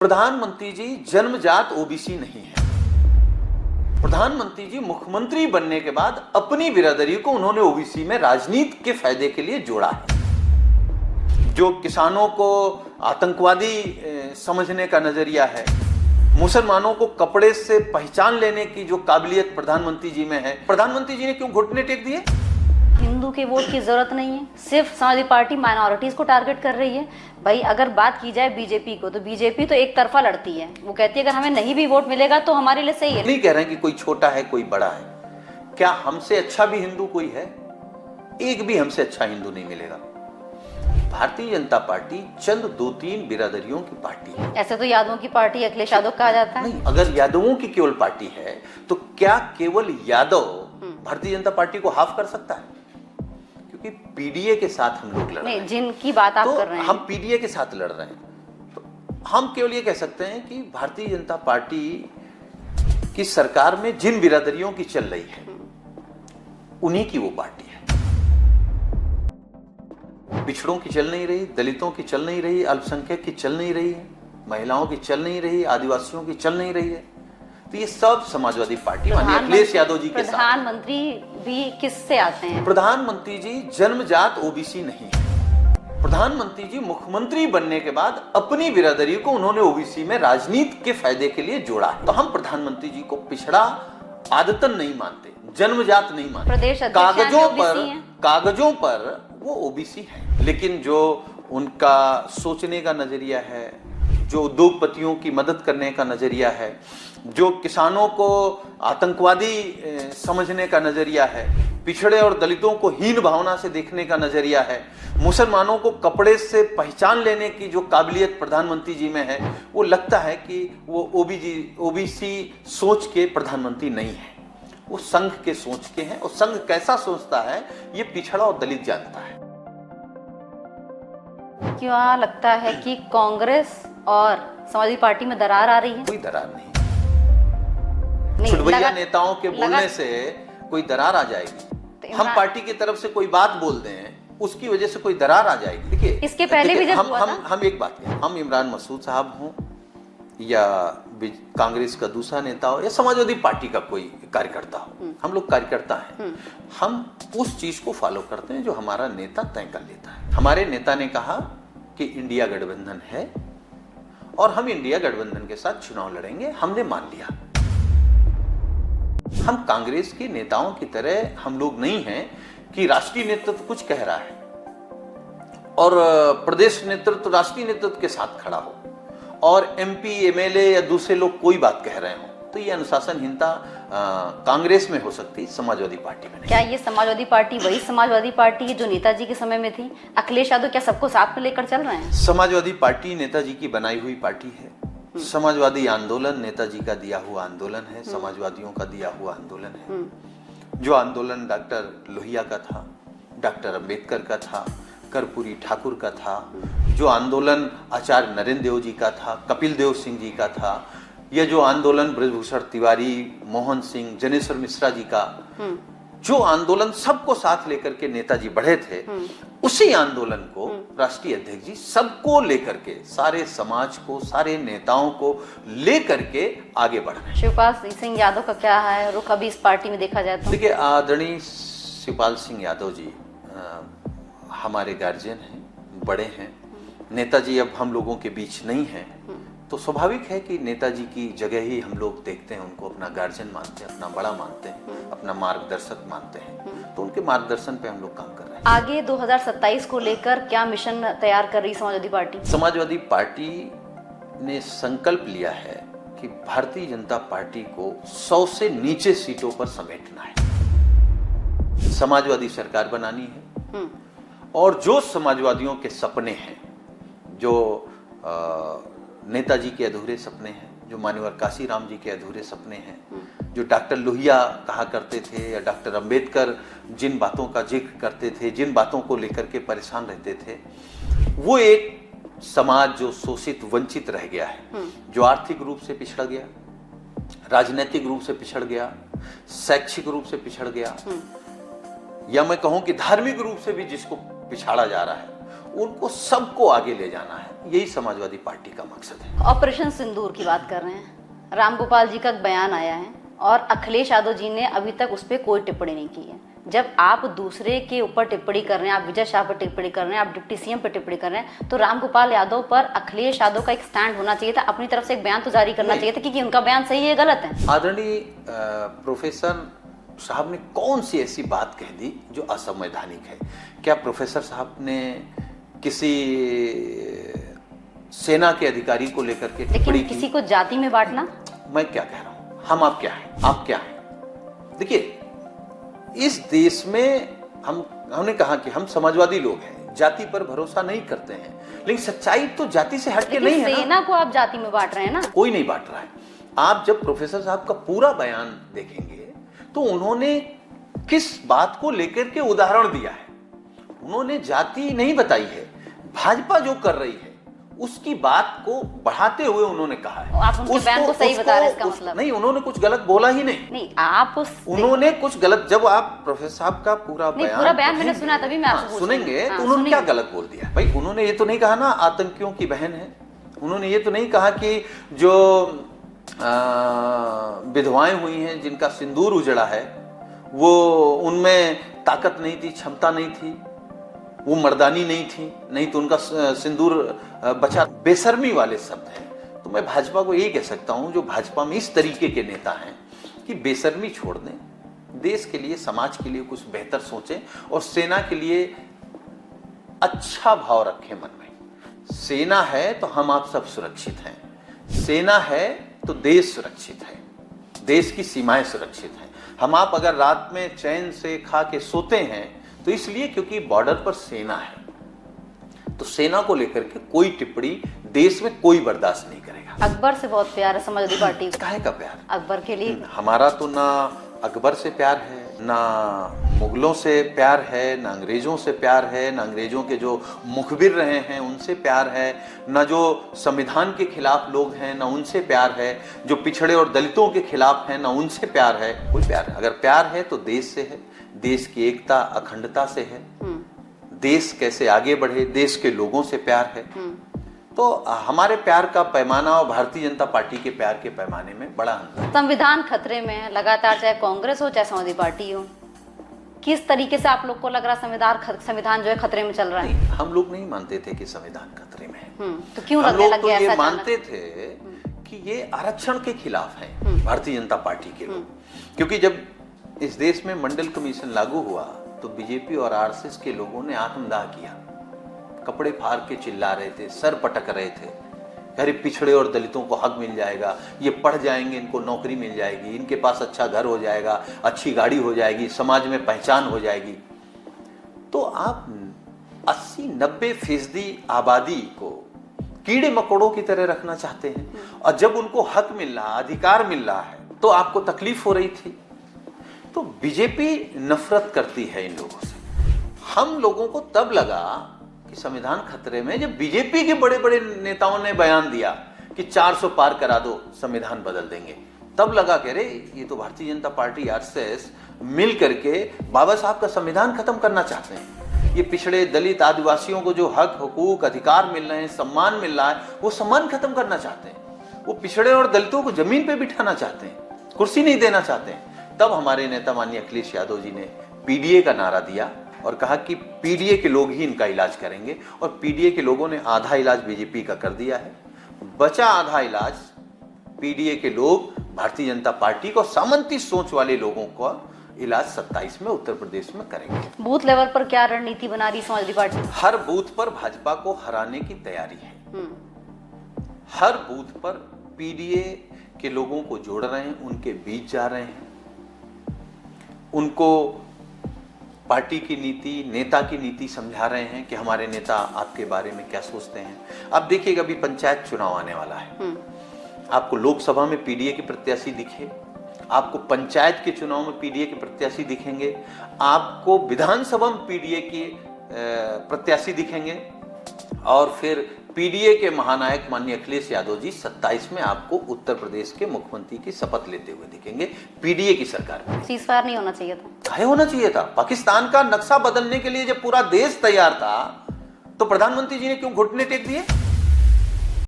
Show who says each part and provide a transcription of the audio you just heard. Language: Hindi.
Speaker 1: प्रधानमंत्री जी जन्मजात ओबीसी नहीं है। प्रधानमंत्री जी मुख्यमंत्री बनने के बाद अपनी बिरादरी को उन्होंने ओबीसी में राजनीति के फायदे के लिए जोड़ा है। जो किसानों को आतंकवादी समझने का नजरिया है, मुसलमानों को कपड़े से पहचान लेने की जो काबिलियत प्रधानमंत्री जी में है, प्रधानमंत्री जी ने क्यों घुटने टेक दिए?
Speaker 2: हिंदू के वोट की जरूरत नहीं है, सिर्फ समाजवादी पार्टी माइनॉरिटीज को टारगेट कर रही है। भाई अगर बात की जाए बीजेपी को, तो बीजेपी तो एक तरफा लड़ती है। वो कहती है अगर हमें नहीं भी वोट मिलेगा तो हमारे लिए सही है।
Speaker 1: नहीं कह रहे हैं कि कोई छोटा है कोई बड़ा है। क्या हमसे अच्छा भी हिंदू कोई है? एक भी हमसे अच्छा हिंदू नहीं मिलेगा। भारतीय जनता पार्टी चंद 2-3 बिरादरियों की पार्टी है।
Speaker 2: ऐसे तो यादवों की पार्टी अखिलेश यादव कहा जाता है।
Speaker 1: नहीं, अगर यादवों की केवल पार्टी है तो क्या केवल यादव भारतीय जनता पार्टी को हाफ कर सकता है? क्योंकि पीडीए के साथ हम लोग लड़ रहे हैं।
Speaker 2: जिनकी बात आप कर रहे हैं,
Speaker 1: हम पीडीए के साथ लड़ रहे हैं। तो हम केवल ये कह सकते हैं कि भारतीय जनता पार्टी की सरकार में जिन बिरादरियों की चल रही है उन्हीं की वो पार्टी है। पिछड़ों की चल नहीं रही, दलितों की चल नहीं रही, अल्पसंख्यक की चल नहीं रही है, महिलाओं की चल नहीं रही, आदिवासियों की चल नहीं रही है। तो ये सब समाजवादी पार्टी माननीय अखिलेश यादव जी के साथ।
Speaker 2: प्रधानमंत्री भी किससे आते हैं?
Speaker 1: प्रधानमंत्री जी जन्मजात ओबीसी नहीं है। प्रधानमंत्री जी मुख्यमंत्री बनने के बाद अपनी बिरादरी को उन्होंने ओबीसी में राजनीति के फायदे के लिए जोड़ा है। तो हम प्रधानमंत्री जी को पिछड़ा आदतन नहीं मानते, जन्मजात नहीं मानते।
Speaker 2: प्रदेश
Speaker 1: कागजों पर वो ओबीसी है, लेकिन जो उनका सोचने का नजरिया है, जो उद्योगपतियों की मदद करने का नजरिया है, जो किसानों को आतंकवादी समझने का नजरिया है, पिछड़े और दलितों को हीन भावना से देखने का नजरिया है, मुसलमानों को कपड़े से पहचान लेने की जो काबिलियत प्रधानमंत्री जी में है, वो लगता है कि वो ओबीसी सोच के प्रधानमंत्री नहीं है, वो संघ के सोच के हैं। और संघ कैसा सोचता है ये पिछड़ा और दलित जानता है।
Speaker 2: क्या लगता है कि कांग्रेस और समाजवादी पार्टी में दरार आ रही है?
Speaker 1: कोई दरार नहीं। छुटभैया नेताओं के बोलने से कोई दरार आ जाएगी? तो हम पार्टी की तरफ से कोई बात बोल दें उसकी वजह से कोई दरार आ जाएगी? देखिए, इसके पहले भी जब हम एक बात कहें, हम इमरान मसूद साहब हों या कांग्रेस का दूसरा नेता हो या समाजवादी पार्टी का कोई कार्यकर्ता हो, हम लोग कार्यकर्ता हैं। हम उस चीज को फॉलो करते हैं जो हमारा नेता तय कर लेता है। हमारे नेता ने कहा कि इंडिया गठबंधन है और हम इंडिया गठबंधन के साथ चुनाव लड़ेंगे, हमने मान लिया। हम कांग्रेस के नेताओं की तरह हम लोग नहीं हैं कि राष्ट्रीय नेतृत्व कुछ कह रहा है और प्रदेश नेतृत्व राष्ट्रीय नेतृत्व के साथ खड़ा हो और एमपी एमएलए या दूसरे लोग कोई बात कह रहे हो, तो ये अनुशासनहीनता कांग्रेस में हो सकती, समाजवादी पार्टी में नहीं। क्या
Speaker 2: ये समाजवादी पार्टी वही समाजवादी पार्टी है जो नेताजी के समय में थी? अखिलेश यादव क्या सबको साथ में लेकर चल रहे हैं?
Speaker 1: समाजवादी पार्टी नेताजी की बनाई हुई पार्टी है। समाजवादी आंदोलन नेताजी का दिया हुआ आंदोलन है, समाजवादियों का दिया हुआ आंदोलन है। जो आंदोलन डॉक्टर लोहिया का था, डॉक्टर अंबेडकर का था, कर्पूरी ठाकुर का था, जो आंदोलन आचार्य नरेंद्र देव जी का था, कपिल देव सिंह जी का था, या जो आंदोलन ब्रजभूषण तिवारी, मोहन सिंह, जनेश्वर मिश्रा जी का, जो आंदोलन सबको साथ लेकर के नेताजी बढ़े थे, उसी आंदोलन को राष्ट्रीय अध्यक्ष जी सबको लेकर के, सारे समाज को, सारे नेताओं को लेकर के आगे बढ़ रहे हैं।
Speaker 2: शिवपाल सिंह यादव का क्या है रुख अभी इस पार्टी में देखा जाए तो?
Speaker 1: देखिए, आदरणीय शिवपाल सिंह यादव जी हमारे गार्जियन हैं, बड़े हैं। नेताजी अब हम लोगों के बीच नहीं हैं, तो स्वाभाविक है कि नेताजी की जगह ही हम लोग देखते हैं, उनको अपना गार्जियन मानते हैं, अपना बड़ा मानते हैं, अपना मार्गदर्शक मानते हैं। तो उनके मार्गदर्शन पे हम लोग काम कर रहे हैं।
Speaker 2: आगे 2027 को लेकर क्या मिशन तैयार कर रही समाजवादी पार्टी?
Speaker 1: समाजवादी पार्टी ने संकल्प लिया है कि भारतीय जनता पार्टी को 100 से नीचे सीटों पर समेटना है, समाजवादी सरकार बनानी है। और जो समाजवादियों के सपने हैं, जो नेताजी के अधूरे सपने हैं, जो मान्यवर काशीराम जी के अधूरे सपने हैं, जो डॉक्टर लोहिया कहा करते थे या डॉक्टर अंबेडकर जिन बातों का जिक्र करते थे, जिन बातों को लेकर के परेशान रहते थे, वो एक समाज जो शोषित वंचित रह गया है, जो आर्थिक रूप से पिछड़ गया, राजनीतिक रूप से पिछड़ गया, शैक्षिक रूप से पिछड़ गया, या मैं कहूं कि धार्मिक रूप से भी जिसको पिछाड़ा जा रहा है, उनको सबको आगे ले जाना है। यही समाजवादी पार्टी का मकसद है।
Speaker 2: ऑपरेशन सिंदूर की बात कर रहे हैं, रामगोपाल जी का बयान आया है और अखिलेश यादव जी ने अभी तक उस पर कोई टिप्पणी नहीं की है। जब आप दूसरे के ऊपर टिप्पणी कर रहे हैं, आप विजय शाह पर टिप्पणी कर रहे हैं, आप डिप्टी सीएम पर टिप्पणी कर रहे हैं, तो रामगोपाल यादव पर अखिलेश यादव का एक स्टैंड होना चाहिए था, अपनी तरफ से एक बयान तो जारी करना चाहिए था कि उनका बयान सही है गलत है।
Speaker 1: आदरणीय प्रोफेसर साहब ने कौन सी ऐसी बात कह दी जो असंवैधानिक है? क्या प्रोफेसर साहब ने किसी सेना के अधिकारी को लेकर के टिप्पणी
Speaker 2: लेकिन किसी को जाति में बांटना?
Speaker 1: मैं क्या कह रहा हूं, हम आप क्या है, आप क्या है? देखिए, इस देश में हमने कहा कि हम समाजवादी लोग हैं, जाति पर भरोसा नहीं करते हैं, लेकिन सच्चाई तो जाति से हटके नहीं है।
Speaker 2: सेना को आप जाति में बांट रहे हैं ना?
Speaker 1: कोई नहीं बांट रहा है। आप जब प्रोफेसर साहब का पूरा बयान देखेंगे तो उन्होंने किस बात को लेकर के उदाहरण दिया है, उन्होंने जाति नहीं बताई है। भाजपा जो कर रही है उसकी बात को बढ़ाते हुए उन्होंने कहा है।
Speaker 2: आप उनके बयान को सही बता रहे हैं, इसका मतलब
Speaker 1: नहीं, उन्होंने कुछ गलत बोला ही नहीं।
Speaker 2: आप
Speaker 1: उन्होंने कुछ गलत, जब आप प्रोफेसर साहब का पूरा बयान
Speaker 2: मैंने सुना, तभी मैं आपसे
Speaker 1: सुनेंगे तो उन्होंने क्या गलत बोल दिया? भाई, उन्होंने ये तो नहीं कहा ना आतंकियों की बहन है, उन्होंने ये तो नहीं कहा कि जो विधवाएं हुई हैं जिनका सिंदूर उजड़ा है वो उनमें ताकत नहीं थी, क्षमता नहीं थी, वो मर्दानी नहीं थी, नहीं तो उनका सिंदूर बचा। बेशर्मी वाले शब्द हैं। तो मैं भाजपा को यही कह सकता हूं, जो भाजपा में इस तरीके के नेता हैं, कि बेशर्मी छोड़ दें, देश के लिए, समाज के लिए कुछ बेहतर सोचें और सेना के लिए अच्छा भाव रखें मन में। सेना है तो हम आप सब सुरक्षित हैं, सेना है तो देश सुरक्षित है, देश की सीमाएं सुरक्षित हैं। हम आप अगर रात में चैन से खा के सोते हैं तो इसलिए क्योंकि बॉर्डर पर सेना है। तो सेना को लेकर के कोई टिप्पणी देश में कोई बर्दाश्त नहीं करेगा।
Speaker 2: अकबर से बहुत प्यार है समाजवादी पार्टी को।
Speaker 1: काहे का प्यार?
Speaker 2: अकबर के लिए
Speaker 1: हमारा तो ना अकबर से प्यार है, ना मुगलों से प्यार है, ना अंग्रेजों से प्यार है, ना अंग्रेजों के जो मुखबिर रहे हैं उनसे प्यार है, ना जो संविधान के खिलाफ लोग हैं ना उनसे प्यार है, जो पिछड़े और दलितों के खिलाफ हैं ना उनसे प्यार है। कोई प्यार है? अगर प्यार है तो देश से है, देश की एकता अखंडता से है, देश कैसे आगे बढ़े, देश के लोगों से प्यार है। तो हमारे प्यार का पैमाना और भारतीय जनता पार्टी के प्यार के पैमाने में बड़ा अंतर है।
Speaker 2: संविधान खतरे में है लगातार, चाहे कांग्रेस हो चाहे समाजवादी पार्टी हो। किस तरीके से आप लोग को लग रहा है संविधान जो है खतरे में चल रहा है?
Speaker 1: हम लोग नहीं मानते थे कि संविधान खतरे में है।
Speaker 2: तो क्यों लगने लग गया?
Speaker 1: ये मानते थे कि ये आरक्षण के खिलाफ है भारतीय जनता पार्टी के लोग, क्योंकि जब इस देश में मंडल कमीशन लागू हुआ तो बीजेपी और आरएसएस के लोगों ने आत्मदाह किया, कपड़े फाड़ के चिल्ला रहे थे, सर पटक रहे थे, अरे पिछड़े और दलितों को हक मिल जाएगा, ये पढ़ जाएंगे, इनको नौकरी मिल जाएगी, इनके पास अच्छा घर हो जाएगा, अच्छी गाड़ी हो जाएगी, समाज में पहचान हो जाएगी। तो आप 80-90% आबादी को कीड़े मकोड़ों की तरह रखना चाहते हैं, और जब उनको हक मिल रहा, अधिकार मिल रहा है तो आपको तकलीफ हो रही थी। तो बीजेपी नफरत करती है इन लोगों से। हम लोगों को तब लगा कि संविधान खतरे में जब बीजेपी के बड़े बड़े नेताओं ने बयान दिया कि 400 पार करा दो, संविधान बदल देंगे, तब लगा कि अरे ये तो भारतीय जनता पार्टी आरएसएस मिल करके बाबा साहब का संविधान खत्म करना चाहते हैं। ये पिछड़े दलित आदिवासियों को जो हक हुकूक अधिकार मिल रहे हैं, सम्मान मिल रहा है, वो सम्मान खत्म करना चाहते हैं। वो पिछड़े और दलितों को जमीन पे बिठाना चाहते हैं, कुर्सी नहीं देना चाहते हैं। तब हमारे नेता माननीय अखिलेश यादव जी ने पीडीए का नारा दिया और कहा कि पीडीए के लोग ही इनका इलाज करेंगे, और पीडीए के लोगों ने आधा इलाज बीजेपी का कर दिया है, बचा आधा इलाज पीडीए के लोग भारतीय जनता पार्टी को, सामंती सोच वाले लोगों को इलाज 27 में उत्तर प्रदेश में करेंगे।
Speaker 2: बूथ लेवल पर क्या रणनीति बना रही समाजवादी पार्टी?
Speaker 1: हर बूथ पर भाजपा को हराने की तैयारी है। हर बूथ पर पीडीए के लोगों को जोड़ रहे हैं, उनके बीच जा रहे हैं, उनको पार्टी की नीति, नेता की नीति समझा रहे हैं कि हमारे नेता आपके बारे में क्या सोचते हैं। अब देखिएगा, अभी पंचायत चुनाव आने वाला है, आपको लोकसभा में पीडीए के प्रत्याशी दिखे, आपको पंचायत के चुनाव में पीडीए के प्रत्याशी दिखेंगे, आपको विधानसभा में पीडीए के प्रत्याशी दिखेंगे, और फिर पीडीए के महानायक माननीय अखिलेश यादव जी 27 में आपको उत्तर प्रदेश के मुख्यमंत्री की शपथ लेते हुए दिखेंगे पीडीए की सरकार में।
Speaker 2: सीज़फायर नहीं होना चाहिए था?
Speaker 1: काहे होना चाहिए था? पाकिस्तान का नक्शा बदलने के लिए जब पूरा देश तैयार था तो प्रधानमंत्री जी ने क्यों घुटने टेक दिए?